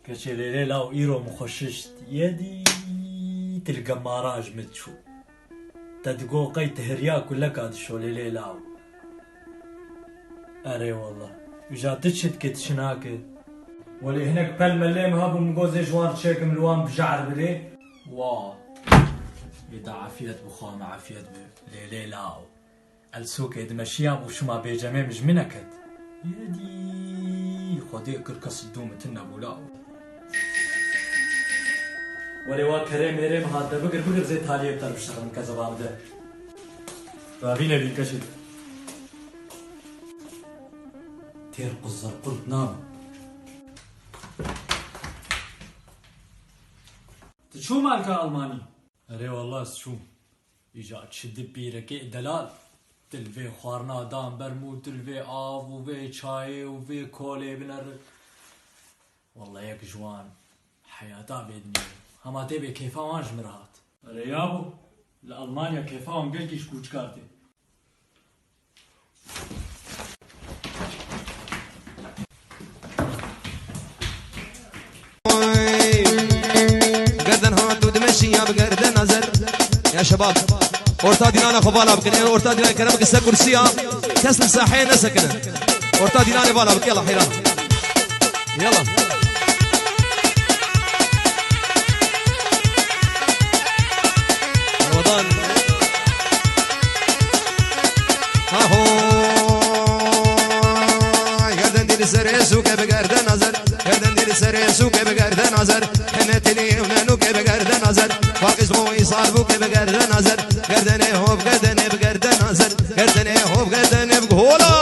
كشي ليلة وإيرو مخششت يدي تلقى ماراج متشو تدقو قي تهريا كلها قاد شو ليلة أري والله وجا تشت كت شناك ولي هناك بالملي مهابو مقوزي جوان تشيك ملوان بجعر بلي واه يدا عافية بخام عافية ليلة السوق يد مشيا وشما بيجمع مجمنكت يدي خدي كركس الدوم تنا بولاو ولي وا كريم ريم هذا بقر زي تالي بتر بشتغل من كذا بابده فابينا بينكشف تير قزر قلت نام شو مالك ألماني؟ أري والله شو إجا تشد بيرك دلال تلفي خوارنا دام برمود تلفي آف وفي شاي وفي كولي بنر والله ياك جوان حياتا بيدني هما تبي كيفا وانج مرهات أري يابو لألمانيا كيفا وانجلكيش كوش كارتي يا بقرد نظر يا شباب اورتا دينانا خبالا بكني اورتا دينانا كرمك السا كرسيا كاس مساحين سكنه اورتا دينانا بالا بك يلا حيران يلا رمضان ها هو قردن دي سريسو كبقرد نظر قردن دي سريسو كبقرد نظر حنتني ونانو كبقرد نظر فاقز موي صاربو كبقرد نظر قردن هوب قردن بقرد نظر قردن هوب قردن بقولا